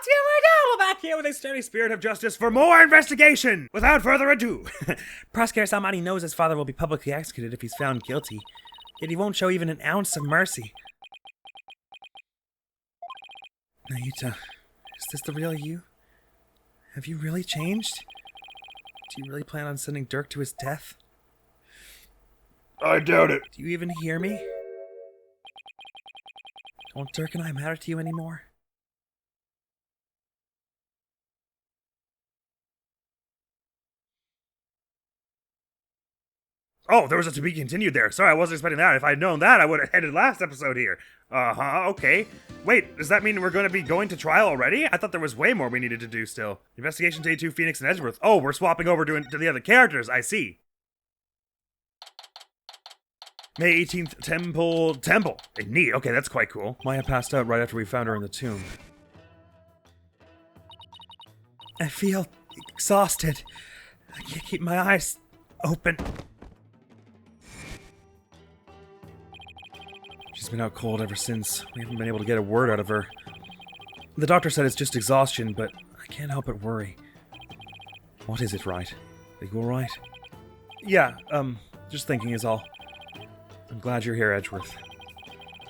we're back here with a steady spirit of justice for more investigation! Without further ado, Prosecutor Salmani knows his father will be publicly executed if he's found guilty, yet he won't show even an ounce of mercy. Naita, is this the real you? Have you really changed? Do you really plan on sending Dirk to his death? I doubt it. Do you even hear me? Don't Dirk and I matter to you anymore? Oh, there was a to be continued there. Sorry, I wasn't expecting that. If I'd known that, I would have headed last episode here. Okay. Wait, does that mean we're going to be going to trial already? I thought there was way more we needed to do still. Investigation Day 2, Phoenix and Edgeworth. Oh, we're swapping over to the other characters. I see. May 18th, Temple. Neat. Okay, that's quite cool. Maya passed out right after we found her in the tomb. I feel exhausted. I can't keep my eyes open. She's been out cold ever since. We haven't been able to get a word out of her. The doctor said it's just exhaustion, but I can't help but worry. What is it, Wright? Are you alright? Yeah, just thinking is all. I'm glad you're here, Edgeworth.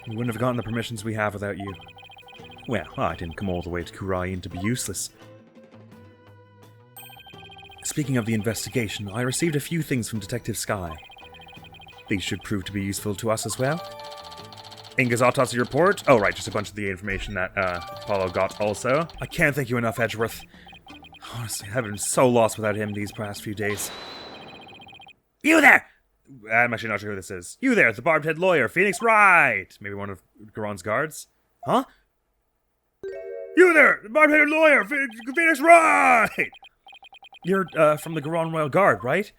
We wouldn't have gotten the permissions we have without you. Well, I didn't come all the way to Khura'In to be useless. Speaking of the investigation, I received a few things from Detective Skye. These should prove to be useful to us as well. Inga's autopsy report. Oh, right, just a bunch of the information that Apollo got also. I can't thank you enough, Edgeworth. Honestly, I've been so lost without him these past few days. You there! I'm actually not sure who this is. You there, the barbed-head lawyer, Phoenix Wright! Maybe one of Garon's guards? Huh? You there, the barbed-headed lawyer, Phoenix Wright! You're, from the Garon Royal Guard, right?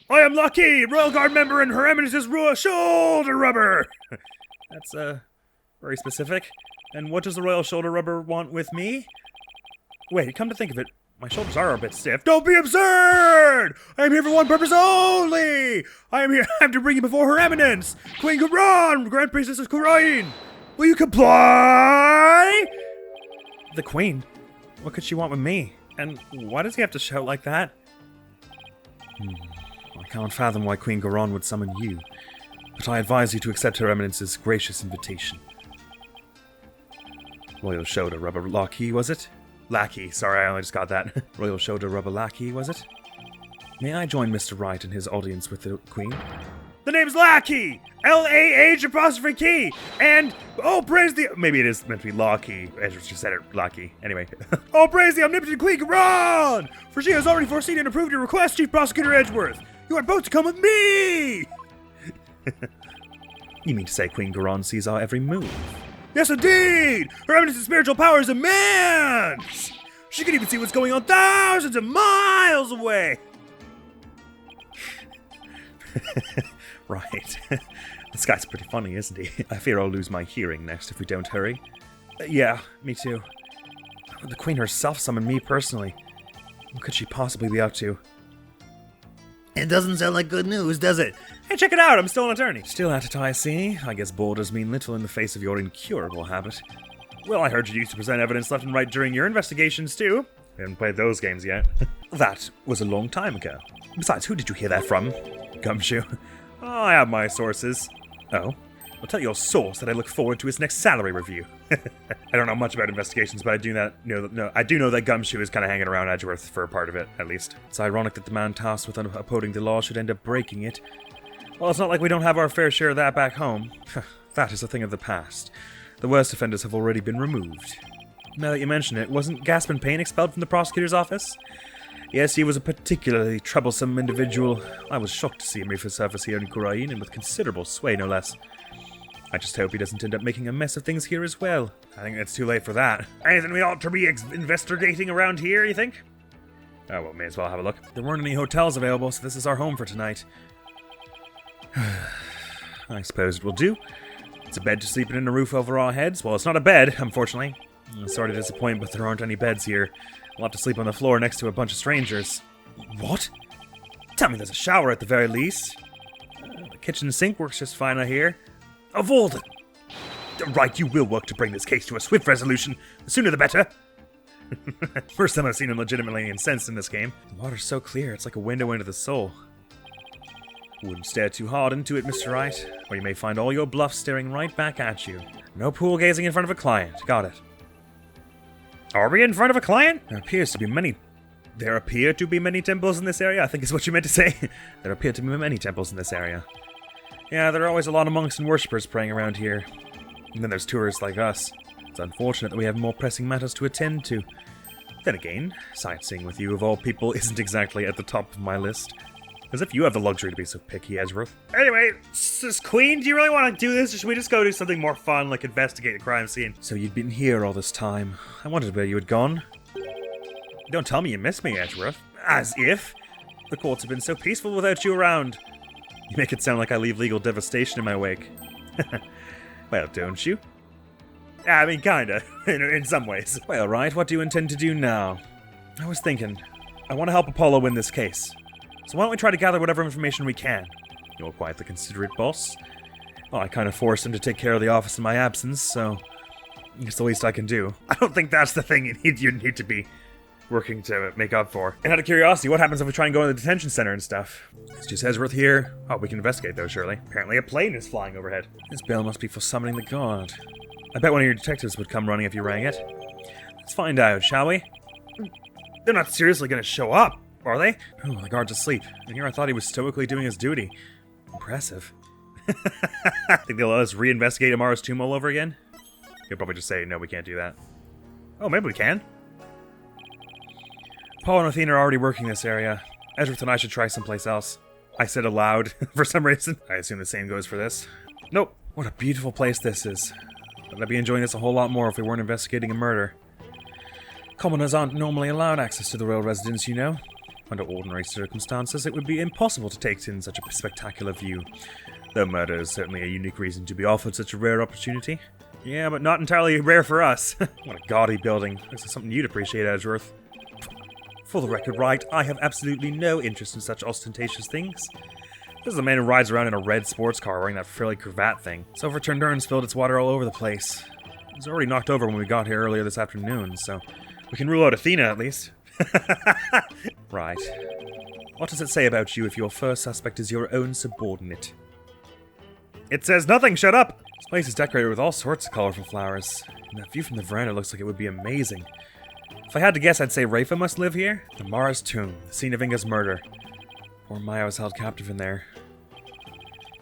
I am Lucky, Royal Guard member and Her Eminence's shoulder rubber! That's, very specific. And what does the Royal Shoulder Rubber want with me? Wait, come to think of it, my shoulders are a bit stiff. Don't be absurd! I am here for one purpose only! I am to bring you before Her Eminence, Queen Garon, Grand Priestess of Khura'In! Will you comply? The Queen? What could she want with me? And why does he have to shout like that? I can't fathom why Queen Garon would summon you, but I advise you to accept Her Eminence's gracious invitation. Royal Shoulder Rubber Lackey, was it? Lackey, sorry, I only just got that. Royal Shoulder Rubber Lackey, was it? May I join Mr. Wright in his audience with the Queen? The name's Lackey! L-A-H'-K! And, oh, praise the... Maybe it is meant to be Lockey. I just said it, Lackey. Anyway. Oh, praise the omnipotent Queen Garon! For she has already foreseen and approved your request, Chief Prosecutor Edgeworth. You are both to come with me! You mean to say Queen Garon sees our every move? Yes, indeed! Her Eminence's spiritual power is immense! She can even see what's going on thousands of miles away! Right. This guy's pretty funny, isn't he? I fear I'll lose my hearing next if we don't hurry. Yeah, me too. The Queen herself summoned me personally. What could she possibly be up to? It doesn't sound like good news, does it? Hey, check it out, I'm still an attorney. Still at it, I see. I guess borders mean little in the face of your incurable habit. Well, I heard you used to present evidence left and right during your investigations, too. I haven't played those games yet. That was a long time ago. Besides, who did you hear that from? Gumshoe. Oh, I have my sources. Oh? I'll tell your source that I look forward to his next salary review. I don't know much about investigations, but I do know that Gumshoe is kind of hanging around Edgeworth for a part of it, at least. It's ironic that the man tasked with upholding the law should end up breaking it. Well, it's not like we don't have our fair share of that back home. That is a thing of the past. The worst offenders have already been removed. Now that you mention it, wasn't Gaspin Payne expelled from the prosecutor's office? Yes, he was a particularly troublesome individual. I was shocked to see him resurface here in Khura'In, and with considerable sway, no less. I just hope he doesn't end up making a mess of things here as well. I think it's too late for that. Anything we ought to be investigating around here, you think? Oh, well, may as well have a look. There weren't any hotels available, so this is our home for tonight. I suppose it will do. It's a bed to sleep in and a roof over our heads. Well, it's not a bed, unfortunately. I'm sorry to disappoint, but there aren't any beds here. We'll have to sleep on the floor next to a bunch of strangers. What? Tell me there's a shower at the very least. The kitchen sink works just fine, I hear. Of all the... Right, you will work to bring this case to a swift resolution. The sooner the better. First time I've seen him legitimately incensed in this game. The water's so clear, it's like a window into the soul. Wouldn't stare too hard into it, Mr. Wright, or you may find all your bluff staring right back at you. No pool gazing in front of a client. Got it. Are we in front of a client? There appear to be many temples in this area, I think is what you meant to say. There appear to be many temples in this area. Yeah, there are always a lot of monks and worshippers praying around here. And then there's tourists like us. It's unfortunate that we have more pressing matters to attend to. Then again, sightseeing with you of all people isn't exactly at the top of my list. As if you have the luxury to be so picky, Edgeworth. Anyway, Queen, do you really want to do this, or should we just go do something more fun, like investigate a crime scene? So you'd been here all this time. I wondered where you had gone. Don't tell me you miss me, Edgeworth. As if. The courts have been so peaceful without you around. You make it sound like I leave legal devastation in my wake. Well, don't you? I mean, kinda, in some ways. Well, right, what do you intend to do now? I was thinking, I want to help Apollo win this case. So why don't we try to gather whatever information we can? You're quite the considerate boss. Well, I kind of forced him to take care of the office in my absence, so it's the least I can do. I don't think that's the thing you need to be working to make up for. And out of curiosity, what happens if we try and go to the detention center and stuff? It's just Edgeworth here. Oh, we can investigate though, surely. Apparently a plane is flying overhead. This bell must be for summoning the god. I bet one of your detectives would come running if you rang it. Let's find out, shall we? They're not seriously gonna show up, are they? Oh, the guard's asleep. And here I thought he was stoically doing his duty. Impressive. Think they'll let us reinvestigate Amara's tomb all over again? He'll probably just say, no, we can't do that. Oh, maybe we can. Paul and Athena are already working this area. Edgeworth and I should try someplace else. I said aloud, for some reason. I assume the same goes for this. Nope. What a beautiful place this is. But I'd be enjoying this a whole lot more if we weren't investigating a murder. Commoners aren't normally allowed access to the royal residence, you know. Under ordinary circumstances, it would be impossible to take in such a spectacular view. Though murder is certainly a unique reason to be offered such a rare opportunity. Yeah, but not entirely rare for us. What a gaudy building. This is something you'd appreciate, Edgeworth. For the record, Wright, I have absolutely no interest in such ostentatious things. This is a man who rides around in a red sports car wearing that frilly cravat thing. So overturned urns filled its water all over the place. It was already knocked over when we got here earlier this afternoon, so we can rule out Athena at least. Right. What does it say about you if your first suspect is your own subordinate? It says nothing, shut up! This place is decorated with all sorts of colorful flowers, and that view from the veranda looks like it would be amazing. If I had to guess, I'd say Rafa must live here. Amara's tomb, the scene of Inga's murder. Poor Maya was held captive in there.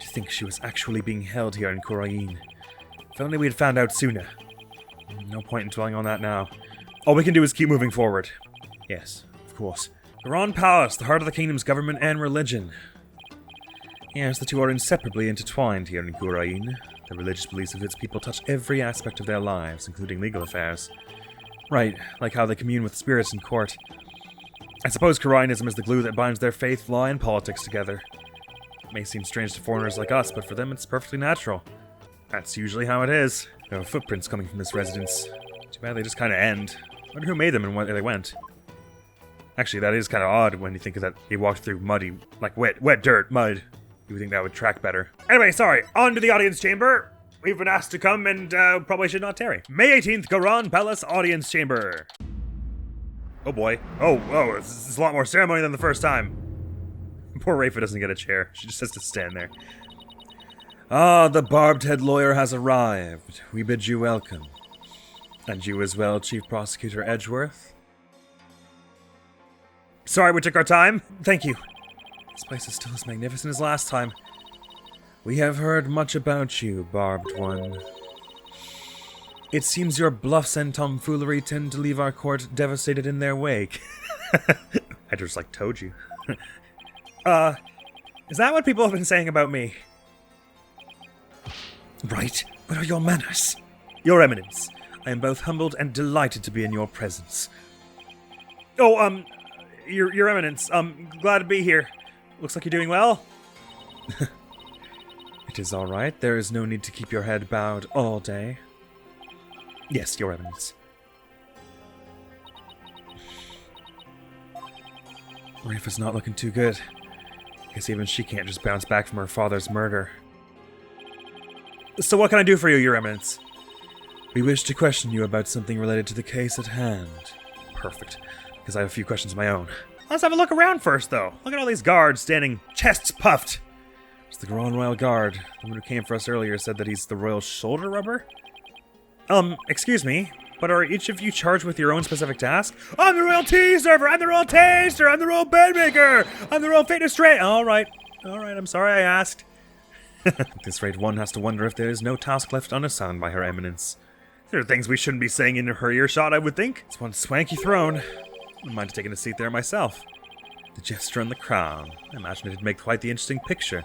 To think she was actually being held here in Khura'In. If only we had found out sooner. No point in dwelling on that now. All we can do is keep moving forward. Yes, of course. Khura'In Palace, the heart of the kingdom's government and religion. Yes, the two are inseparably intertwined here in Khura'In. The religious beliefs of its people touch every aspect of their lives, including legal affairs. Right, like how they commune with spirits in court. I suppose Khura'Inism is the glue that binds their faith, law, and politics together. It may seem strange to foreigners like us, but for them it's perfectly natural. That's usually how it is. There are footprints coming from this residence. Too bad they just kind of end. I wonder who made them and where they went. Actually, that is kind of odd when you think of that he walked through muddy, like wet dirt, mud. You would think that would track better. Anyway, sorry, on to the audience chamber. We've been asked to come and probably should not tarry. May 18th, Khura'In Palace Audience Chamber. Oh boy. Oh, this is a lot more ceremony than the first time. Poor Rafa doesn't get a chair. She just has to stand there. Ah, the barbed-head lawyer has arrived. We bid you welcome. And you as well, Chief Prosecutor Edgeworth. Sorry we took our time. Thank you. This place is still as magnificent as last time. We have heard much about you, Barbed One. It seems your bluffs and tomfoolery tend to leave our court devastated in their wake. I just told you. Is that what people have been saying about me? Right, what are your manners? Your Eminence, I am both humbled and delighted to be in your presence. Oh, Your Eminence, glad to be here. Looks like you're doing well. It is all right. There is no need to keep your head bowed all day. Yes, Your Eminence. Rafa's not looking too good. Guess even she can't just bounce back from her father's murder. So what can I do for you, Your Eminence? We wish to question you about something related to the case at hand. Perfect, because I have a few questions of my own. Let's have a look around first, though. Look at all these guards standing, chests puffed. It's the Grand Royal Guard. The one who came for us earlier said that he's the Royal Shoulder Rubber? Excuse me, but are each of you charged with your own specific task? I'm the Royal Tea Server! I'm the Royal Taster! I'm the Royal Bedmaker! I'm the Royal Fitness Trainer! Alright, I'm sorry I asked. At this rate, one has to wonder if there is no task left unassigned by Her Eminence. There are things we shouldn't be saying in her earshot, I would think. It's one swanky throne. I wouldn't mind taking a seat there myself. The jester and the crown. I imagine it'd make quite the interesting picture.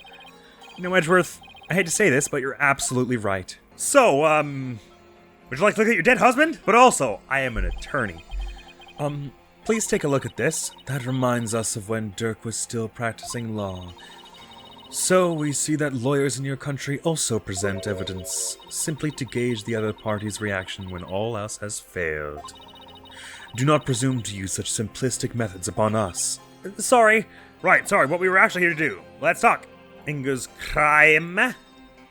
You know, Edgeworth, I hate to say this, but you're absolutely right. So, would you like to look at your dead husband? But also, I am an attorney. Please take a look at this. That reminds us of when Dirk was still practicing law. So, we see that lawyers in your country also present evidence, simply to gauge the other party's reaction when all else has failed. Do not presume to use such simplistic methods upon us. Sorry, what we were actually here to do. Let's talk. Inga's crime?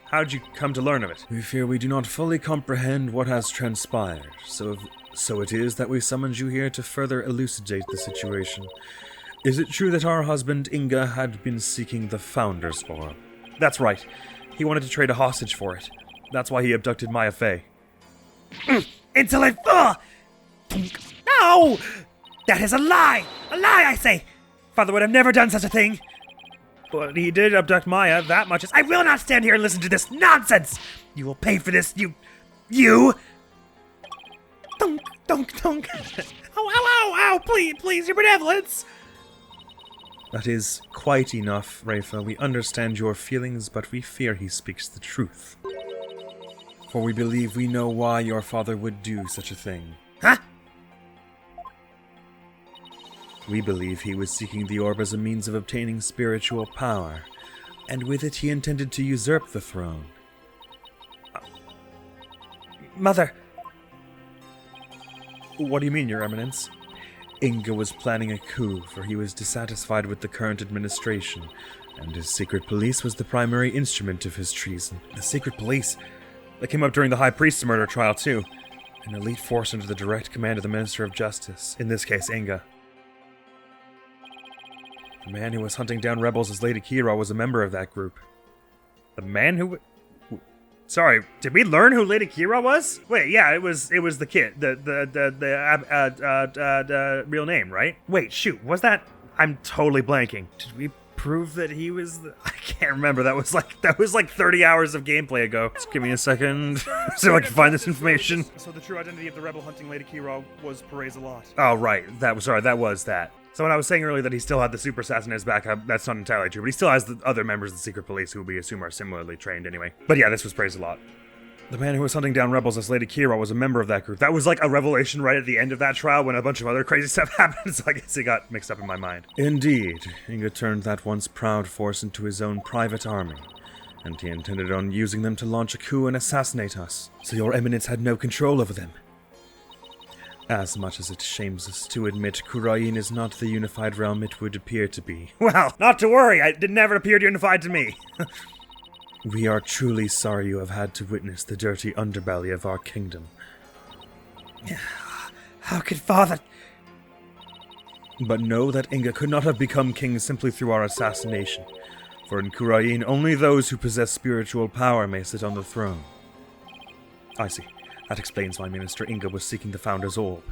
How'd you come to learn of it? We fear we do not fully comprehend what has transpired, so it is that we summoned you here to further elucidate the situation. Is it true that our husband Inga had been seeking the Founder's Orb? That's right. He wanted to trade a hostage for it. That's why he abducted Maya Fey. Insolent fool! No! That is a lie! A lie, I say! Father would have never done such a thing! But he did abduct Maya, that much is— I will not stand here and listen to this nonsense! You will pay for this, you! Dunk, dunk, dunk! Ow, please, your benevolence! That is quite enough, Rafa. We understand your feelings, but we fear he speaks the truth. For we believe we know why your father would do such a thing. Huh? We believe he was seeking the orb as a means of obtaining spiritual power, and with it he intended to usurp the throne. Mother! What do you mean, Your Eminence? Inga was planning a coup, for he was dissatisfied with the current administration, and his secret police was the primary instrument of his treason. The secret police? That came up during the High Priest's murder trial, too. An elite force under the direct command of the Minister of Justice, in this case, Inga. The man who was hunting down rebels as Lady Kira was a member of that group. The man who... Sorry, did we learn who Lady Kira was? Wait, yeah, it was the kid, the real name, right? Wait, shoot, was that? I'm totally blanking. Did we prove that he was? I can't remember. That was like 30 hours of gameplay ago. Just give me a second, so I can find this information. So the true identity of the rebel hunting Lady Kira was Perez a lot. Oh right, that was that. So when I was saying earlier that he still had the super assassin in his back, that's not entirely true, but he still has the other members of the secret police who we assume are similarly trained anyway. But yeah, this was praised a lot. The man who was hunting down rebels as Lady Kira was a member of that group. That was like a revelation right at the end of that trial when a bunch of other crazy stuff happened, so I guess it got mixed up in my mind. Indeed, Inga turned that once proud force into his own private army, and he intended on using them to launch a coup and assassinate us, so your eminence had no control over them. As much as it shames us to admit, Khura'In is not the unified realm it would appear to be. Well, not to worry, it never appeared unified to me. We are truly sorry you have had to witness the dirty underbelly of our kingdom. How could Father... But know that Inga could not have become king simply through our assassination, for in Khura'In only those who possess spiritual power may sit on the throne. I see. That explains why Minister Inga was seeking the Founder's Orb.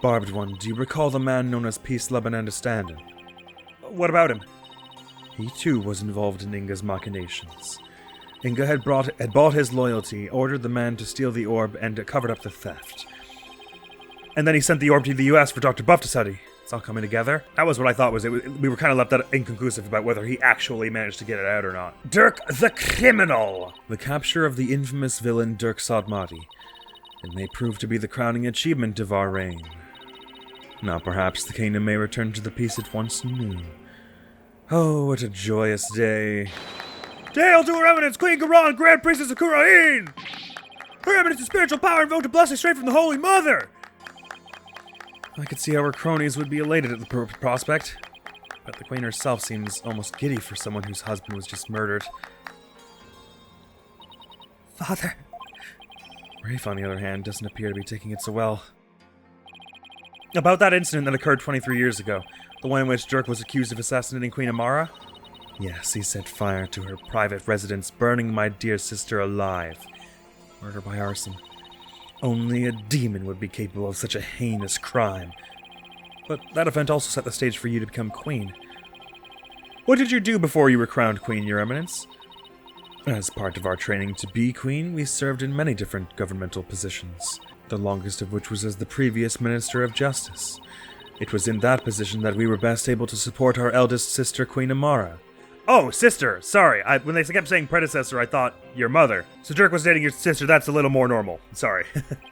Barbed One, do you recall the man known as Peace, Love, and Understanding? What about him? He too was involved in Inga's machinations. Inga had bought his loyalty, ordered the man to steal the orb, and covered up the theft. And then he sent the orb to the US for Dr. Buff to study. It's all coming together. That was what I thought we were kind of left that inconclusive about whether he actually managed to get it out or not. Dirk the criminal! The capture of the infamous villain Dirk Sodmati. It may prove to be the crowning achievement of our reign. Now perhaps the kingdom may return to the peace it once knew. Oh, what a joyous day. Hail to Her Eminence, Queen Khura'In, Grand Priestess of Khura'In! Her Eminence's spiritual power invoked a blessing straight from the Holy Mother! I could see how her cronies would be elated at the prospect. But the Queen herself seems almost giddy for someone whose husband was just murdered. Father, Rafe, on the other hand, doesn't appear to be taking it so well. About that incident that occurred 23 years ago, the one in which Dirk was accused of assassinating Queen Amara? Yes, he set fire to her private residence, burning my dear sister alive. Murder by arson. Only a demon would be capable of such a heinous crime. But that event also set the stage for you to become queen. What did you do before you were crowned queen, Your Eminence? As part of our training to be queen, we served in many different governmental positions, the longest of which was as the previous Minister of Justice. It was in that position that we were best able to support our eldest sister, Queen Amara. Oh, sister! Sorry, when they kept saying predecessor, I thought your mother. So Dirk was dating your sister, that's a little more normal. Sorry.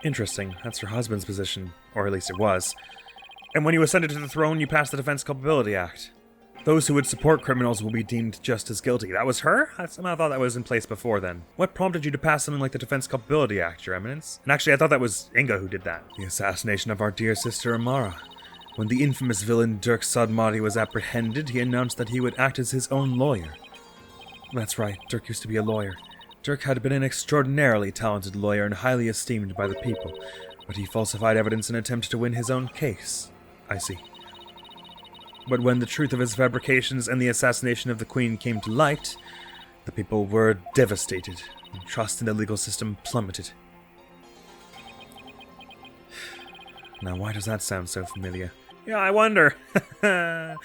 Interesting, that's her husband's position, or at least it was. And when you ascended to the throne, you passed the Defense Culpability Act. Those who would support criminals will be deemed just as guilty. That was her? I somehow thought that was in place before then. What prompted you to pass something like the Defense Culpability Act, Your Eminence? And actually, I thought that was Inga who did that. The assassination of our dear sister Amara. When the infamous villain Dirk Sodmati was apprehended, he announced that he would act as his own lawyer. That's right, Dirk used to be a lawyer. Dirk had been an extraordinarily talented lawyer and highly esteemed by the people, but he falsified evidence in an attempt to win his own case. I see. But when the truth of his fabrications and the assassination of the Queen came to light, the people were devastated, and trust in the legal system plummeted. Now, why does that sound so familiar? Yeah, I wonder. In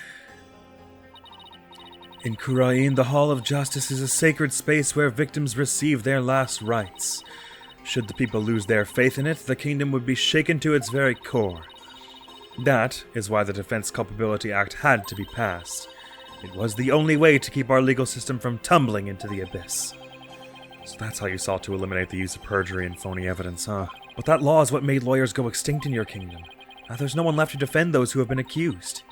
Khura'In, the Hall of Justice is a sacred space where victims receive their last rites. Should the people lose their faith in it, the kingdom would be shaken to its very core. That is why the Defense Culpability Act had to be passed. It was the only way to keep our legal system from tumbling into the abyss. So that's how you sought to eliminate the use of perjury and phony evidence, huh? But that law is what made lawyers go extinct in your kingdom. Now there's no one left to defend those who have been accused.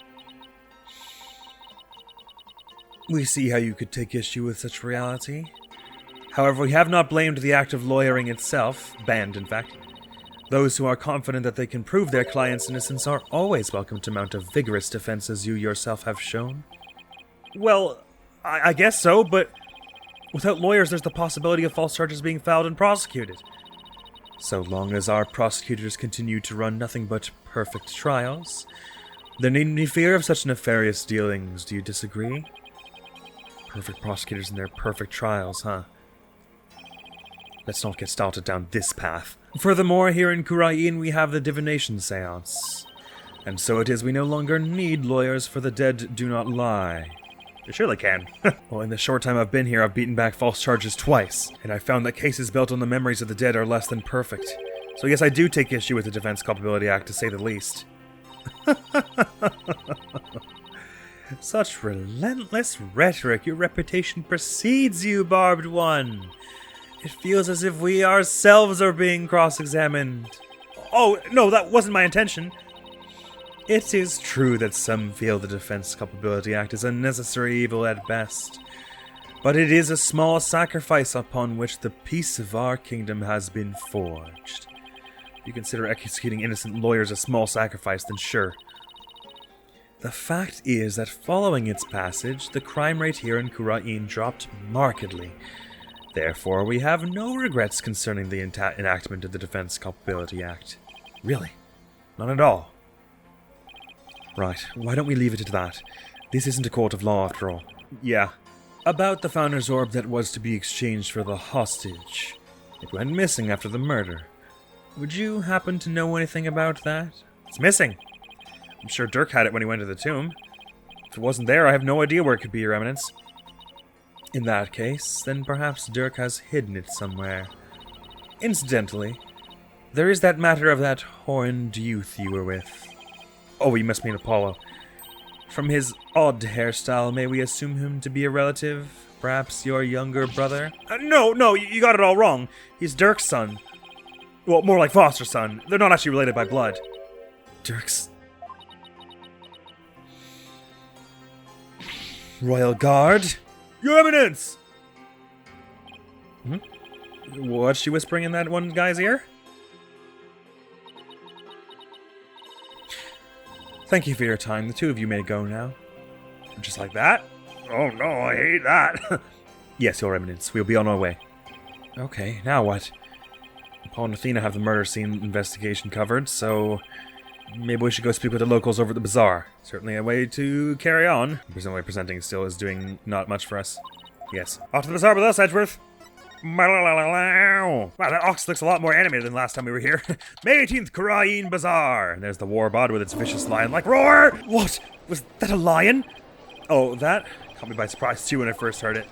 We see how you could take issue with such reality. However, we have not blamed the act of lawyering itself, banned in fact. Those who are confident that they can prove their client's innocence are always welcome to mount a vigorous defense as you yourself have shown. Well, I guess so, but without lawyers there's the possibility of false charges being filed and prosecuted. So long as our prosecutors continue to run nothing but perfect trials, there needn't be fear of such nefarious dealings, do you disagree? Perfect prosecutors and their perfect trials, huh? Let's not get started down this path. Furthermore, here in Khura'In we have the divination seance. And so it is we no longer need lawyers, for the dead do not lie. They surely can. Well, in the short time I've been here, I've beaten back false charges twice, and I've found that cases built on the memories of the dead are less than perfect. So yes, I do take issue with the Defense Culpability Act, to say the least. Such relentless rhetoric. Your reputation precedes you, Barbed One. It feels as if we ourselves are being cross-examined. Oh, no, that wasn't my intention. It is true that some feel the Defense Culpability Act is a necessary evil at best, but it is a small sacrifice upon which the peace of our kingdom has been forged. If you consider executing innocent lawyers a small sacrifice, then sure. The fact is that following its passage, the crime rate here in Khura'In dropped markedly. Therefore, we have no regrets concerning the enactment of the Defense Culpability Act. Really? None at all. Right, why don't we leave it at that? This isn't a court of law, after all. Yeah. About the Founder's Orb that was to be exchanged for the hostage. It went missing after the murder. Would you happen to know anything about that? It's missing. I'm sure Dirk had it when he went to the tomb. If it wasn't there, I have no idea where it could be, Your Eminence. In that case, then perhaps Dirk has hidden it somewhere. Incidentally, there is that matter of that horned youth you were with. Oh, you must mean Apollo. From his odd hairstyle, may we assume him to be a relative? Perhaps your younger brother? No, you got it all wrong. He's Dirk's son. Well, more like foster son. They're not actually related by blood. Dirk's... Royal Guard? Your Eminence! What's she whispering in that one guy's ear? Thank you for your time. The two of you may go now. Just like that? Oh no, I hate that. Yes, Your Eminence. We'll be on our way. Okay, now what? Paul and Athena have the murder scene investigation covered, so maybe we should go speak with the locals over at the bazaar. Certainly a way to carry on. Presumably presenting still is doing not much for us. Yes. Off to the bazaar with us, Edgeworth. Wow, that ox looks a lot more animated than last time we were here. May 18th, Khura'In Bazaar. And there's the war bod with its vicious lion-like roar. What? Was that a lion? Oh, that caught me by surprise too when I first heard it.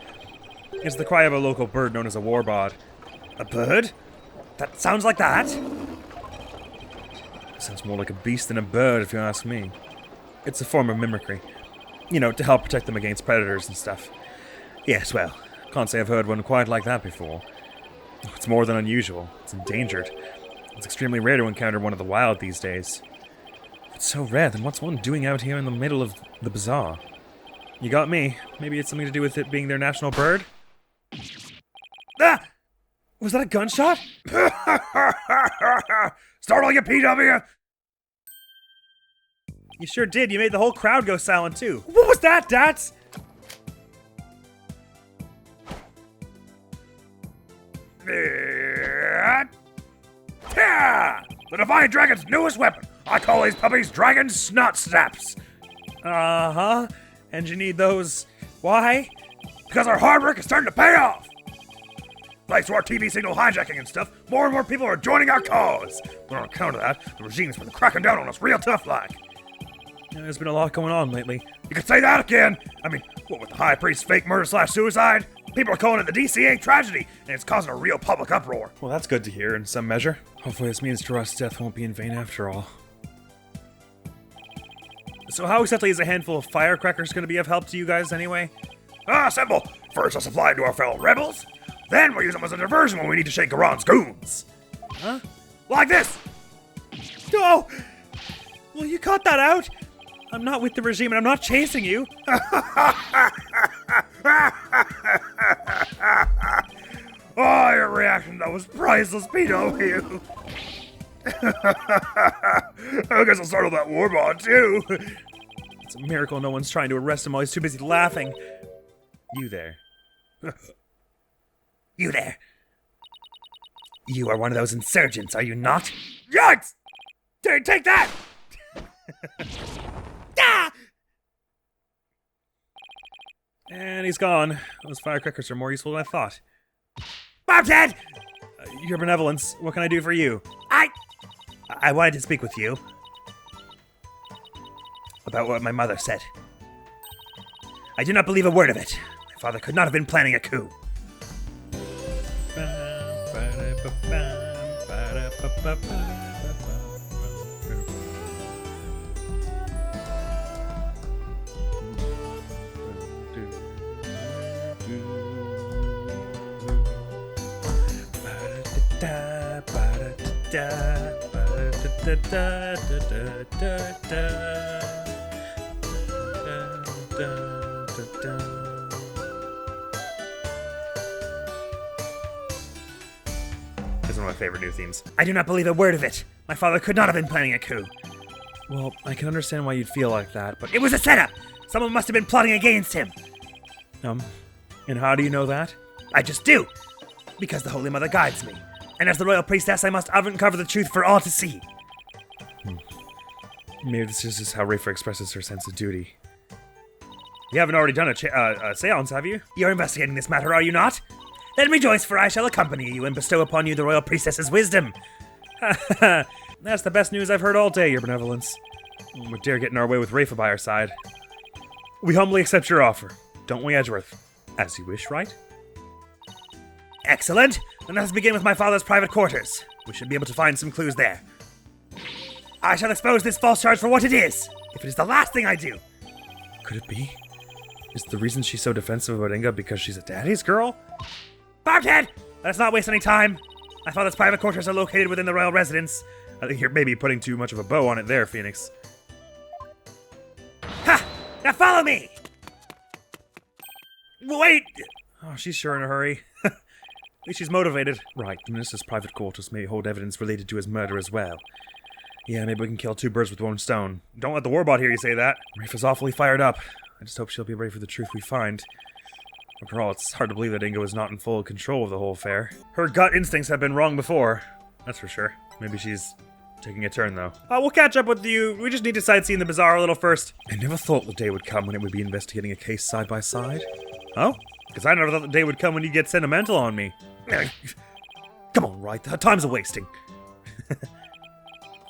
It's the cry of a local bird known as a war bod. A bird? That sounds like that. Sounds more like a beast than a bird, if you ask me. It's a form of mimicry. You know, to help protect them against predators and stuff. Yes, well, can't say I've heard one quite like that before. It's more than unusual. It's endangered. It's extremely rare to encounter one of the wild these days. If it's so rare, then what's one doing out here in the middle of the bazaar? You got me. Maybe it's something to do with it being their national bird? Ah! Was that a gunshot? Startle, you PW! You sure did. You made the whole crowd go silent, too. What was that, Dats? The Divine Dragon's newest weapon. I call these puppies Dragon Snot Snaps. Uh-huh. And you need those... Why? Because our hard work is starting to pay off. Thanks to our TV signal hijacking and stuff, more and more people are joining our cause. But on account of that, the regime's been cracking down on us real tough like. Yeah, there's been a lot going on lately. You could say that again. I mean, what with the High Priest's fake murder/suicide? People are calling it the DCA tragedy, and it's causing a real public uproar. Well, that's good to hear in some measure. Hopefully this means to us death won't be in vain after all. So how exactly is a handful of firecrackers going to be of help to you guys anyway? Simple. First I'll supply it to our fellow rebels, then we'll use them as a diversion when we need to shake Khura'In's goons. Huh? Like this! Oh! Well, you cut that out! I'm not with the regime and I'm not chasing you! Oh, your reaction, that was priceless, PW. I guess I'll startle that warbot, too. It's a miracle no one's trying to arrest him while he's too busy laughing. You there. You there. You are one of those insurgents, are you not? Yikes! Take that! Ah! And he's gone. Those firecrackers are more useful than I thought. I'm dead! Your benevolence, what can I do for you? I wanted to speak with you about what my mother said. I do not believe a word of it. My father could not have been planning a coup. This is one of my favorite new themes. I do not believe a word of it. My father could not have been planning a coup. Well, I can understand why you'd feel like that, but It was a setup! Someone must have been plotting against him. And how do you know that? I just do. Because the Holy Mother guides me. And as the Royal Priestess, I must uncover the truth for all to see. Maybe this is just how Rafer expresses her sense of duty. You haven't already done a seance, have you? You're investigating this matter, are you not? Then rejoice, for I shall accompany you and bestow upon you the Royal Priestess's wisdom. That's the best news I've heard all day, your benevolence. We dare get in our way with Rafa by our side. We humbly accept your offer, don't we, Edgeworth? As you wish, right? Excellent. Then let us begin with my father's private quarters. We should be able to find some clues there. I shall expose this false charge for what it is, if it is the last thing I do. Could it be? Is the reason she's so defensive about Inga because she's a daddy's girl? Bobhead! Let us not waste any time. My father's private quarters are located within the royal residence. I think you're maybe putting too much of a bow on it there, Phoenix. Ha! Now follow me! Wait! Oh, she's sure in a hurry. At least she's motivated. Right, the minister's private quarters may hold evidence related to his murder as well. Yeah, maybe we can kill two birds with one stone. Don't let the warbot hear you say that. Rafa's awfully fired up. I just hope she'll be ready for the truth we find. After all, it's hard to believe that Inga was not in full control of the whole affair. Her gut instincts have been wrong before. that's for sure. Maybe she's taking a turn, though. We'll catch up with you. We just need to sightsee in the bazaar a little first. I never thought the day would come when it would be investigating a case side by side. Oh? Because I never thought the day would come when you get sentimental on me. Come on, Wright. Time's a wasting.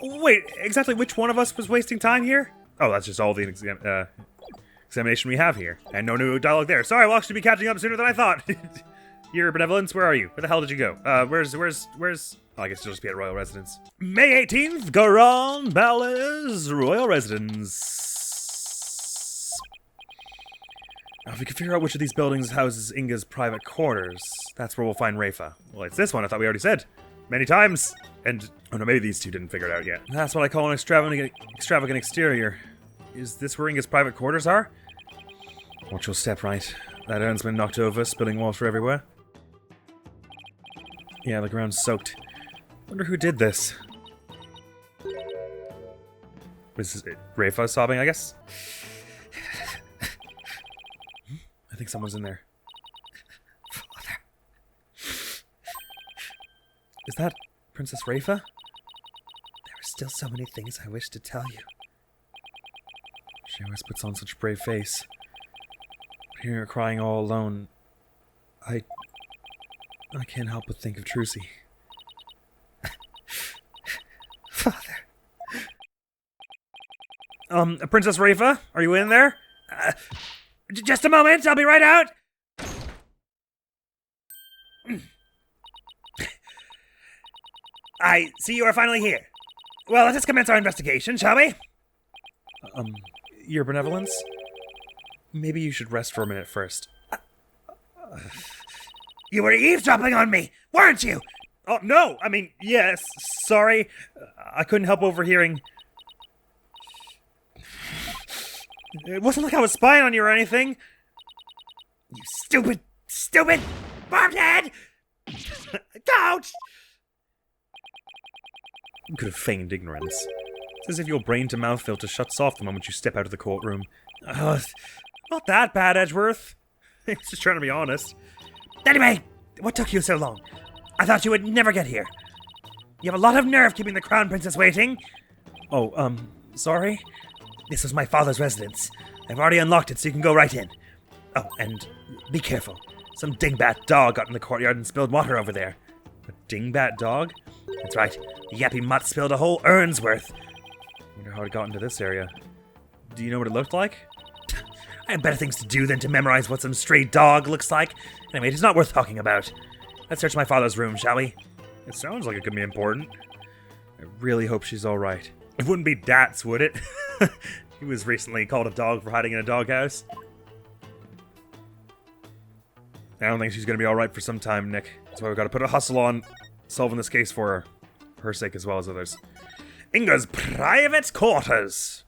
Wait, exactly which one of us was wasting time here? Oh, that's just all the examination we have here. And no new dialogue there. Sorry, we'll actually be catching up sooner than I thought. Your benevolence, where are you? Where the hell did you go? Where's... Oh, I guess you'll just be at Royal Residence. May 18th, Garan Ballas, Royal Residence. Now, if we can figure out which of these buildings houses Inga's private quarters, that's where we'll find Rafa. Well, it's this one, I thought we already said. Many times. And, oh no, maybe these two didn't figure it out yet. That's what I call an extravagant exterior. Is this where Inga's private quarters are? Watch your step, Right. That urn's been knocked over, spilling water everywhere. Yeah, the ground's soaked. Wonder who did this. Was it Rafa sobbing, I guess? I think someone's in there. Father. Is that Princess Rafa? There are still so many things I wish to tell you. She always puts on such a brave face. But hearing her crying all alone, I can't help but think of Trucy. Father. Princess Rafa, are you in there? Just a moment, I'll be right out. I see you are finally here. Well, let us commence our investigation, shall we? Your benevolence? Maybe you should rest for a minute first. You were eavesdropping on me, weren't you? Oh, no! I mean, yes. Sorry. I couldn't help overhearing. It wasn't like I was spying on you or anything. You stupid barbed head! Couch! You could have feigned ignorance. It's as if your brain-to-mouth filter shuts off the moment you step out of the courtroom. Not that bad, Edgeworth. It's just trying to be honest. Anyway, what took you so long? I thought you would never get here. You have a lot of nerve keeping the Crown Princess waiting. Oh, sorry? This was my father's residence. I've already unlocked it so you can go right in. Oh, and be careful. Some dingbat dog got in the courtyard and spilled water over there. A dingbat dog? That's right. The yappy mutt spilled a whole urn's worth. Wonder how it got into this area. Do you know what it looked like? I have better things to do than to memorize what some stray dog looks like. Anyway, it is not worth talking about. Let's search my father's room, shall we? It sounds like it could be important. I really hope she's alright. It wouldn't be Dats, would it? He was recently called a dog for hiding in a doghouse. I don't think she's gonna be alright for some time, Nick. That's why we've got to put a hustle on solving this case for her. For her sake as well as others. Inga's private quarters!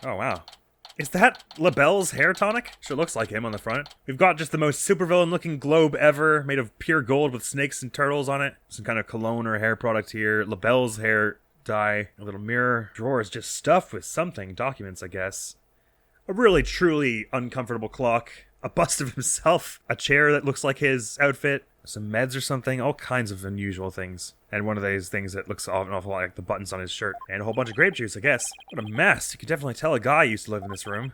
Oh, wow. Is that LaBelle's hair tonic? Sure looks like him on the front. We've got just the most supervillain looking globe ever, made of pure gold with snakes and turtles on it. Some kind of cologne or hair product here. LaBelle's hair dye. A little mirror. Drawer is just stuffed with something. Documents, I guess. A really, truly uncomfortable clock. A bust of himself. A chair that looks like his outfit. Some meds or something. All kinds of unusual things. And one of those things that looks an awful lot like the buttons on his shirt. And a whole bunch of grape juice, I guess. What a mess. You could definitely tell a guy used to live in this room.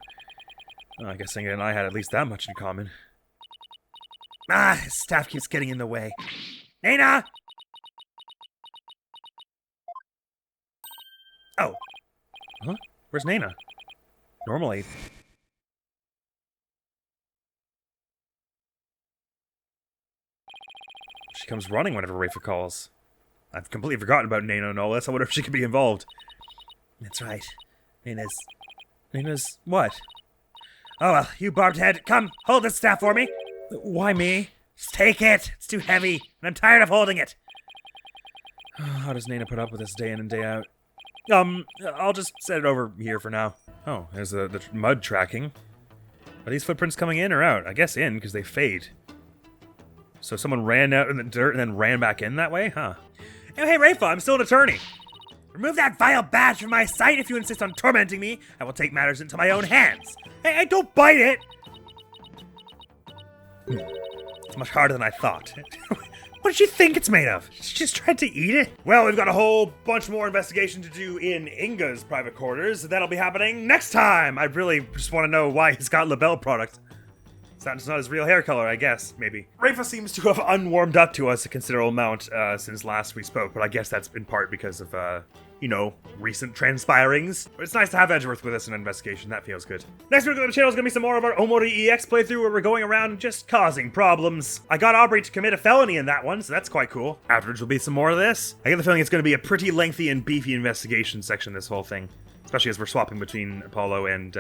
Oh, I guess Inga and I had at least that much in common. His staff keeps getting in the way. Nana! Oh. Huh? Where's Nana? Normally. She comes running whenever Rafa calls. I've completely forgotten about Nana and all this. I wonder if she could be involved. That's right. Nana's what? Oh well, you barbed head. Come, hold this staff for me. Why me? Just take it. It's too heavy, and I'm tired of holding it. How does Nana put up with this day in and day out? I'll just set it over here for now. Oh, there's the mud tracking. Are these footprints coming in or out? I guess in, because they fade. So someone ran out in the dirt and then ran back in that way? Huh. Oh, hey, Rafa, I'm still an attorney. Remove that vile badge from my sight. If you insist on tormenting me, I will take matters into my own hands. Hey, don't bite it! It's much harder than I thought. What did she think it's made of? She just tried to eat it? Well, we've got a whole bunch more investigation to do in Inga's private quarters. That'll be happening next time. I really just want to know why he's got label product. It's not his real hair color, I guess, maybe. Rafa seems to have unwarmed up to us a considerable amount since last we spoke, but I guess that's in part because of, recent transpirings. But it's nice to have Edgeworth with us in an investigation. That feels good. Next week on the channel is going to be some more of our Omori EX playthrough where we're going around just causing problems. I got Aubrey to commit a felony in that one, so that's quite cool. Afterwards will be some more of this. I get the feeling it's going to be a pretty lengthy and beefy investigation section, this whole thing. Especially as we're swapping between Apollo and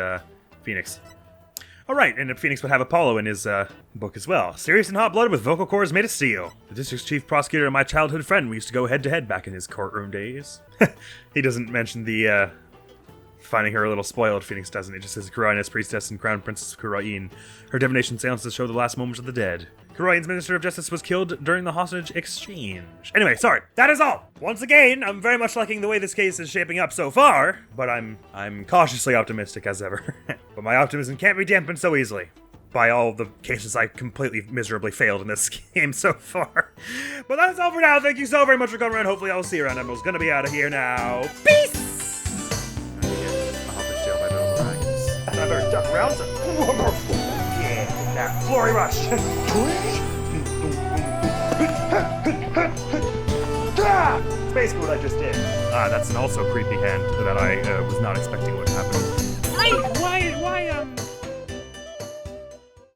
Phoenix. Oh, right, and Phoenix would have Apollo in his book as well. Serious and hot-blooded with vocal cords made of steel. The district's chief prosecutor and my childhood friend. We used to go head-to-head back in his courtroom days. He doesn't mention the finding her a little spoiled. Phoenix doesn't. It just says Khura'In as priestess and crown princess of Khura'In. Her divination seances show the last moments of the dead. Khura'In's Minister of Justice was killed during the hostage exchange. Anyway, sorry. That is all. Once again, I'm very much liking the way this case is shaping up so far, but I'm cautiously optimistic as ever. But my optimism can't be dampened so easily by all the cases I completely miserably failed in this game so far. But that's all for now. Thank you so very much for coming around. Hopefully I'll see you around. Admiral's gonna be out of here now. Peace! I hope it's jailed by the rhymes. I better duck around. Yeah, take that. Glory rush. It's basically what I just did. That's an also creepy hand that I was not expecting would happen. Why,